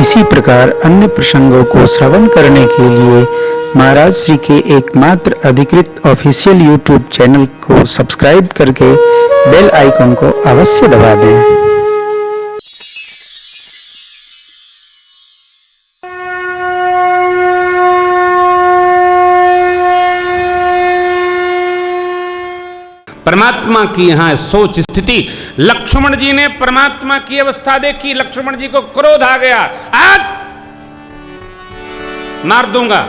इसी प्रकार अन्य प्रसंगों को श्रवण करने के लिए महाराज श्री के एकमात्र अधिकृत ऑफिशियल यूट्यूब चैनल को सब्सक्राइब करके बेल आइकन को अवश्य दबा दें। परमात्मा की यहां सोच स्थिति, लक्ष्मण जी ने परमात्मा की अवस्था देखी। लक्ष्मण जी को क्रोध आ गया, आज मार दूंगा,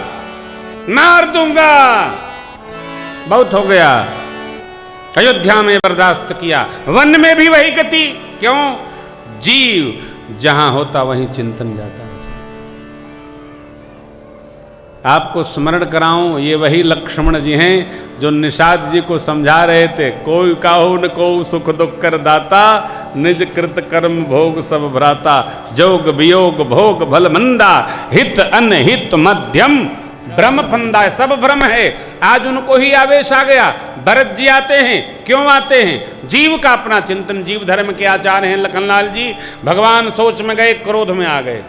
बहुत हो गया। अयोध्या में बर्दाश्त किया, वन में भी वही गति। क्यों? जीव जहां होता वहीं चिंतन जाता है। आपको स्मरण कराऊं, ये वही लक्ष्मण जी हैं जो निषाद जी को समझा रहे थे, कोई काहू न को सुख दुख कर दाता, निज कृत कर्म भोग सब भ्राता, जोग वियोग भोग भल मंदा, हित अनहित मध्यम भ्रम फंदा। सब भ्रम है। आज उनको ही आवेश आ गया। भरत जी आते हैं, क्यों आते हैं? जीव का अपना चिंतन, जीव धर्म के आचार्य हैं लखनलाल जी। भगवान सोच में गए, क्रोध में आ गए।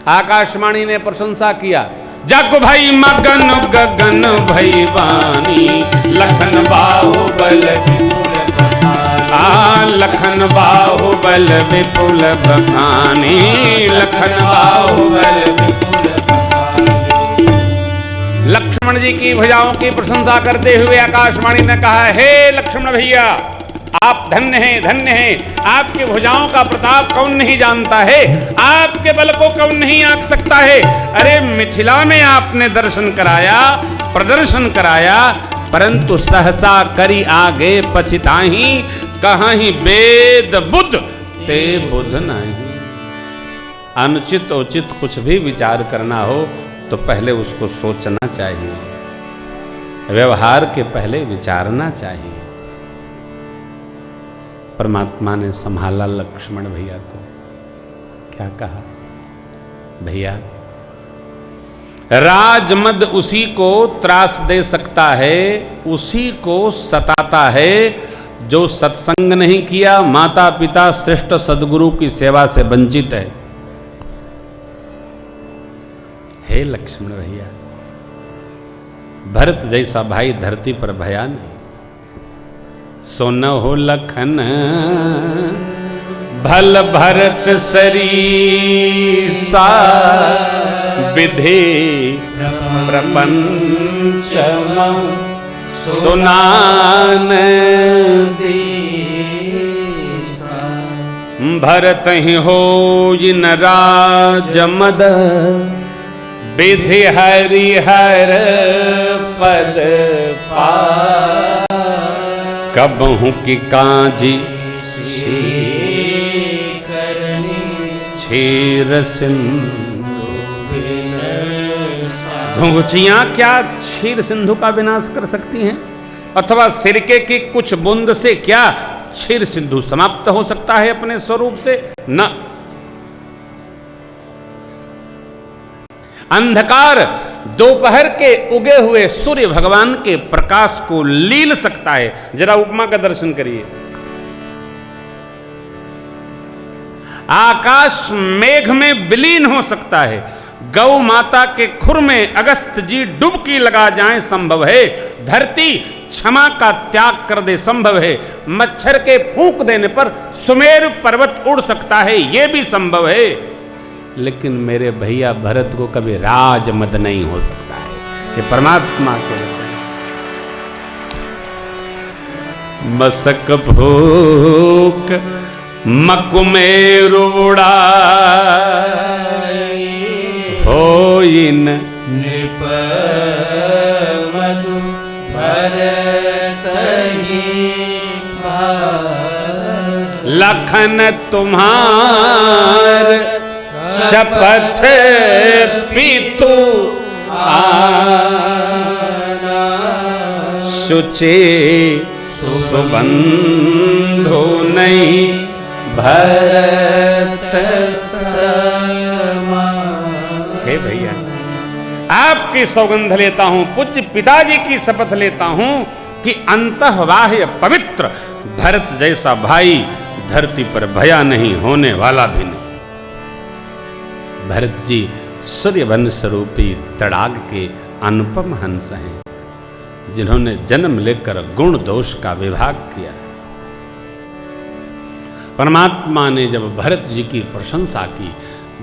आकाशवाणी ने प्रशंसा किया, जग भाई मगन गगन भई वाणी, लखन बाहुबल लखन बाहुबल विपुल बखानी, लखन बाहुबल विपुल बखानी। लक्ष्मण जी की भुजाओं की प्रशंसा करते हुए आकाशवाणी ने कहा, हे लक्ष्मण भैया, आप धन्य हैं, धन्य हैं। आपके भुजाओं का प्रताप कौन नहीं जानता है, आपके बल को कौन नहीं आंक सकता है। अरे मिथिला में आपने दर्शन कराया, प्रदर्शन कराया, परंतु सहसा करी आगे पछिताही, कहीं वेद बुद्ध ते बुद्ध नहीं। अनुचित उचित कुछ भी विचार करना हो तो पहले उसको सोचना चाहिए, व्यवहार के पहले विचारना चाहिए। परमात्मा ने संभाला लक्ष्मण भैया को। क्या कहा? भैया, राजमद उसी को त्रास दे सकता है, उसी को सताता है जो सत्संग नहीं किया, माता पिता श्रेष्ठ सद्गुरु की सेवा से वंचित है। हे लक्ष्मण भैया, भरत जैसा भाई धरती पर भया नहीं। सोन हो लखन भल भरत सरीसा, विधि प्रपंच सुनान दीसा। भरत ही हो जिन राज मद, विधि हरिहर पद पा। कबहू की काजी क्षीर सिंधु, घुंघुचियां क्या क्षीर सिंधु का विनाश कर सकती हैं? अथवा सिरके की कुछ बूंद से क्या क्षीर सिंधु समाप्त हो सकता है अपने स्वरूप से? न। अंधकार दोपहर के उगे हुए सूर्य भगवान के प्रकाश को लील सकता है। जरा उपमा का दर्शन करिए। आकाश मेघ में विलीन हो सकता है। गौ माता के खुर में अगस्त जी डुबकी लगा जाएं, संभव है। धरती क्षमा का त्याग कर दे, संभव है। मच्छर के फूंक देने पर सुमेरु पर्वत उड़ सकता है, यह भी संभव है। लेकिन मेरे भैया भरत को कभी राजमद नहीं हो सकता है। ये परमात्मा के मसक भूक मकुमेरुड़ा होइन नृप मधु भरत ही लखन तुम्हार शपथ पीतु आना, सुचे सुबंधु नहीं भरत समा। हे भैया, आपकी सौगंध लेता हूं, पूज्य पिताजी की शपथ लेता हूं कि अंतःबाह्य पवित्र भरत जैसा भाई धरती पर भया नहीं, होने वाला भी नहीं। भरत जी सूर्यवंश रूपी तड़ाग के अनुपम हंस हैं, जिन्होंने जन्म लेकर गुण दोष का विभाग किया। परमात्मा ने जब भरत जी की प्रशंसा की,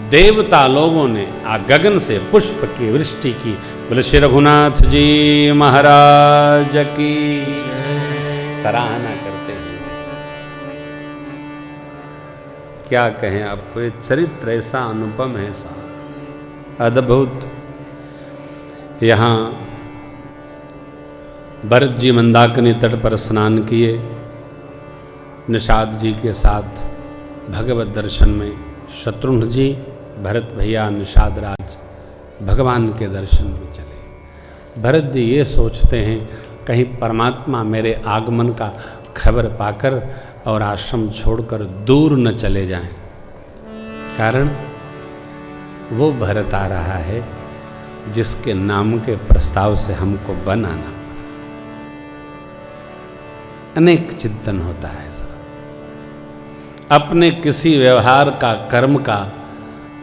देवता लोगों ने गगन से पुष्प की वृष्टि की। बोले श्री रघुनाथ जी महाराज की सराहना करते हैं। क्या कहें आपको, ये चरित्र ऐसा अनुपम है, सा अद्भुत। यहाँ भरत जी मंदाकिनी तट पर स्नान किए, निषाद जी के साथ भगवत दर्शन में। शत्रुघ्न जी, भरत भैया, निषाद राज भगवान के दर्शन में चले। भरत जी ये सोचते हैं कहीं परमात्मा मेरे आगमन का खबर पाकर और आश्रम छोड़कर दूर न चले जाएं। कारण वो भरत आ रहा है जिसके नाम के प्रस्ताव से हमको बनाना पड़ा। अनेक चिंतन होता है, अपने किसी व्यवहार का, कर्म का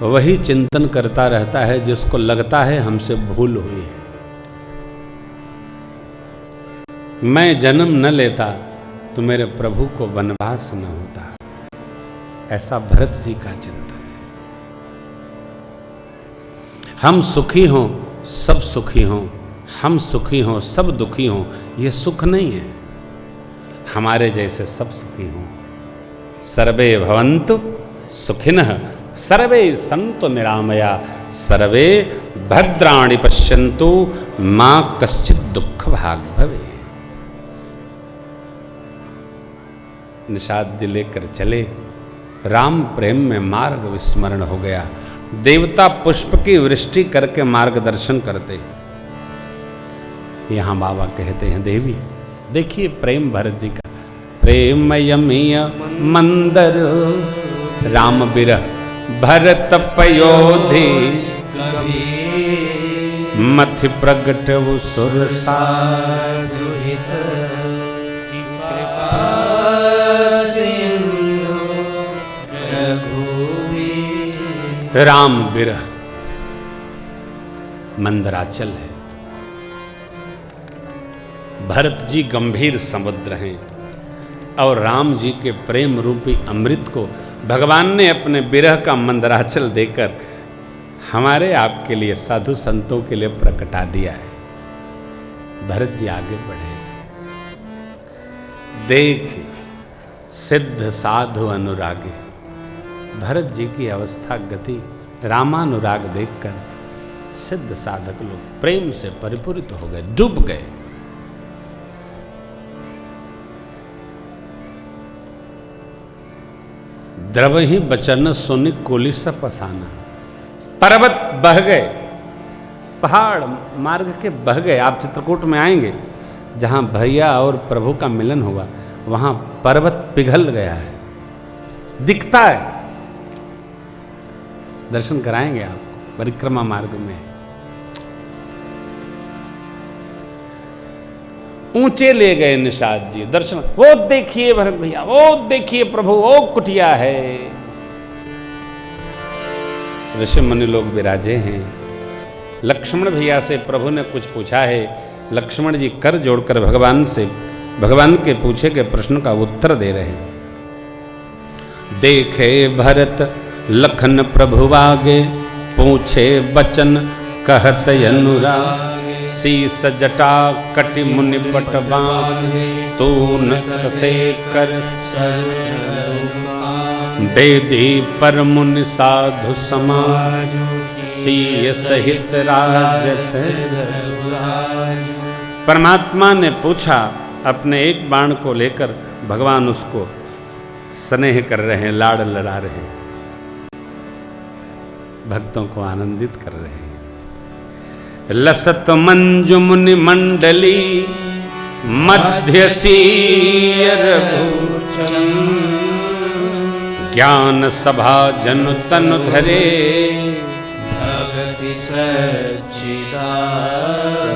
वही चिंतन करता रहता है जिसको लगता है हमसे भूल हुई है। मैं जन्म न लेता तो मेरे प्रभु को वनवास न होता, ऐसा भरत जी का चिंतन है। हम सुखी हों सब सुखी हों, हम सुखी हों सब दुखी हों, ये सुख नहीं है। हमारे जैसे सब सुखी हों। सर्वे भवन्तु सुखिनः सर्वे सन्तु निरामया सर्वे भद्राणि पश्यन्तु मा कश्चित् दुःख भाग् भवे। निषाद जी लेकर चले, राम प्रेम में मार्ग विस्मरण हो गया। देवता पुष्प की वृष्टि करके मार्गदर्शन करते। यहाँ बाबा कहते हैं, देवी देखिए प्रेम भरत जी का। प्रेमयमीय मंदर राम बिरह भरत पयोधि मथि प्रगट वो सुरसा दुहित कृपा सिंधु रघुवीर। राम बिरह मंदराचल है। भरत जी गंभीर समुद्र हैं और राम जी के प्रेम रूपी अमृत को भगवान ने अपने बिरह का मंदराचल देकर हमारे आपके लिए, साधु संतों के लिए प्रकटा दिया है। भरत जी आगे बढ़े, देख सिद्ध साधु अनुरागे। भरत जी की अवस्था गति रामानुराग देखकर सिद्ध साधक लोग प्रेम से परिपूरित हो गए, डूब गए। द्रवहि बचन सुनि कुलिस पसाना। पर्वत बह गए, पहाड़ मार्ग के बह गए। आप चित्रकूट में आएंगे, जहाँ भैया और प्रभु का मिलन हुआ, वहाँ पर्वत पिघल गया है, दिखता है। दर्शन कराएंगे आपको परिक्रमा मार्ग में। ऊंचे ले गए निषाद जी दर्शन। वो देखिए भरत भैया, वो देखिए प्रभु, वो कुटिया है। ऋषि मुनि लोग विराजे हैं। लक्ष्मण भैया से प्रभु ने कुछ पूछा है। लक्ष्मण जी कर जोड़कर भगवान के पूछे के प्रश्न का उत्तर दे रहे हैं। देखे भरत लखन प्रभु आगे, पूछे बचन कहत अनुराग। शीस जटा कटि मुनि पट बांधे, तून कसे कर बेदी पर मुनि साधु समाज। सीय सहित राजत। परमात्मा ने पूछा, अपने एक बाण को लेकर भगवान उसको स्नेह कर रहे हैं, लाड़ लड़ा रहे हैं, भक्तों को आनंदित कर रहे हैं। लसत मंजु मुनि मंडली मध्य सीर ज्ञान सभा जनु तनु धरे। भक्ति सच्चिदानंद।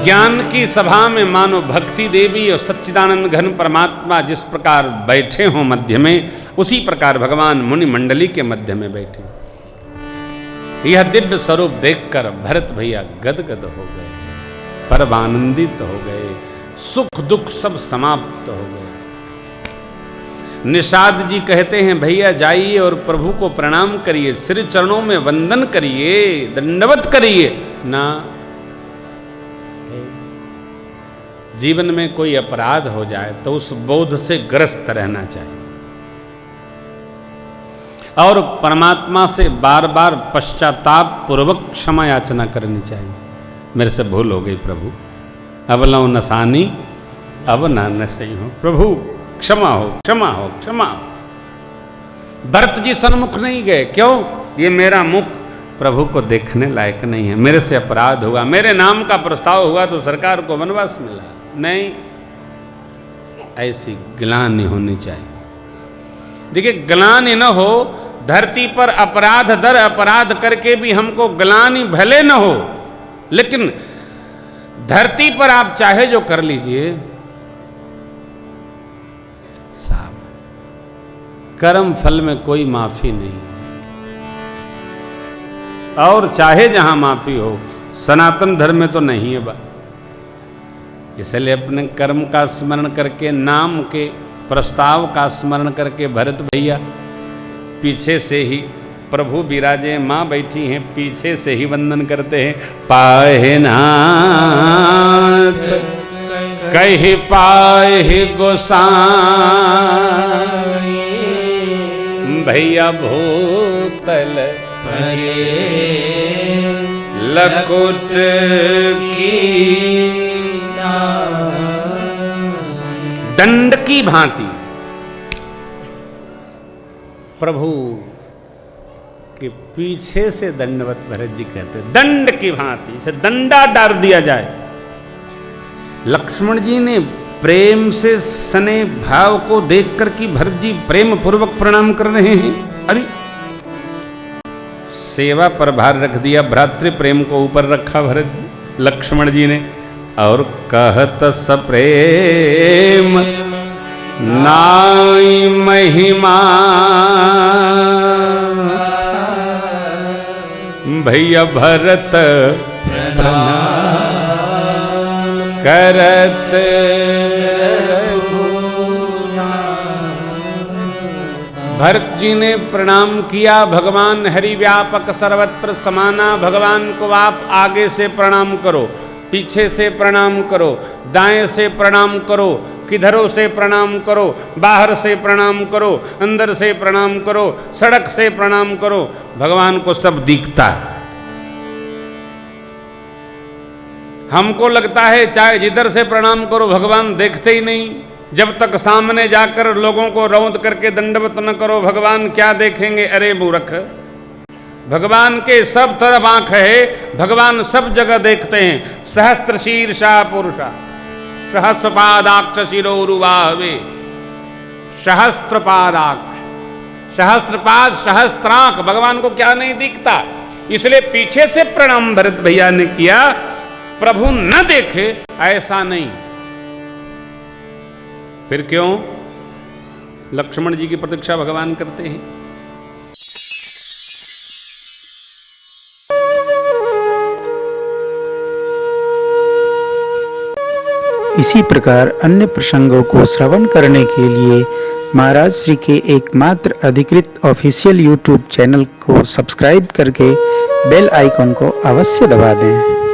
ज्ञान की सभा में मानो भक्ति देवी और सच्चिदानंद घन परमात्मा जिस प्रकार बैठे हों मध्य में, उसी प्रकार भगवान मुनि मंडली के मध्य में बैठे। यह दिव्य स्वरूप देखकर भरत भैया गदगद हो गए, परम आनंदित हो गए, सुख दुख सब समाप्त हो गए। निषाद जी कहते हैं भैया जाइए और प्रभु को प्रणाम करिए, श्री चरणों में वंदन करिए, दंडवत करिए ना। जीवन में कोई अपराध हो जाए तो उस बोध से ग्रस्त रहना चाहिए और परमात्मा से बार बार पश्चाताप पूर्वक क्षमा याचना करनी चाहिए। मेरे से भूल हो गई प्रभु, अब लो नसानी अब ना न सही हो, प्रभु क्षमा हो क्षमा हो क्षमा हो। भरत जी सन्मुख नहीं गए, क्यों? ये मेरा मुख प्रभु को देखने लायक नहीं है, मेरे से अपराध हुआ, मेरे नाम का प्रस्ताव हुआ तो सरकार को वनवास मिला। नहीं, ऐसी ग्लानि होनी चाहिए। देखिए ग्लानि न हो, धरती पर अपराध दर अपराध करके भी हमको ग्लानि भले न हो, लेकिन धरती पर आप चाहे जो कर लीजिए साहब, कर्म फल में कोई माफी नहीं, और चाहे जहां माफी हो, सनातन धर्म में तो नहीं है बात। इसलिए अपने कर्म का स्मरण करके, नाम के प्रस्ताव का स्मरण करके भरत भैया पीछे से ही, प्रभु विराजे, माँ बैठी हैं, पीछे से ही वंदन करते हैं। पाहे नाथ कहि पाहि गोसाई, भैया भूतल परे लकुट की दंड की भांति प्रभु के पीछे से दंडवत भरत जी कहते, दंड की भांति से दंडा डाल दिया जाए। लक्ष्मण जी ने प्रेम से सने भाव को देखकर कि भरत जी प्रेम पूर्वक प्रणाम कर रहे हैं, अरे सेवा पर भार रख दिया, भ्रातृ प्रेम को ऊपर रखा भरत लक्ष्मण जी ने, और कहत सप्रेम नाई महिमा, भैया भरत प्रणाम करत, भरत जी ने प्रणाम किया। भगवान हरि व्यापक सर्वत्र समाना, भगवान को आप आगे से प्रणाम करो, पीछे से प्रणाम करो, दाएं से प्रणाम करो, किधरों से प्रणाम करो, बाहर से प्रणाम करो, अंदर से प्रणाम करो, सड़क से प्रणाम करो, भगवान को सब दिखता है। हमको लगता है चाहे जिधर से प्रणाम करो भगवान देखते ही नहीं, जब तक सामने जाकर लोगों को रौंद करके दंडवत न करो भगवान क्या देखेंगे। अरे मूर्ख, भगवान के सब तरफ आंख है, भगवान सब जगह देखते हैं। सहस्त्र शीर्षा पुरुषा सहस्रपादाक्ष शिरोरुबाहवे, सहस्त्रपादाक्ष, सहस्त्रपाद सहस्त्रांख, भगवान को क्या नहीं दिखता। इसलिए पीछे से प्रणाम भरत भैया ने किया, प्रभु न देखे ऐसा नहीं। फिर क्यों लक्ष्मण जी की प्रतीक्षा भगवान करते हैं। इसी प्रकार अन्य प्रसंगों को श्रवण करने के लिए महाराज श्री के एकमात्र अधिकृत ऑफिशियल यूट्यूब चैनल को सब्सक्राइब करके बेल आइकन को अवश्य दबा दें।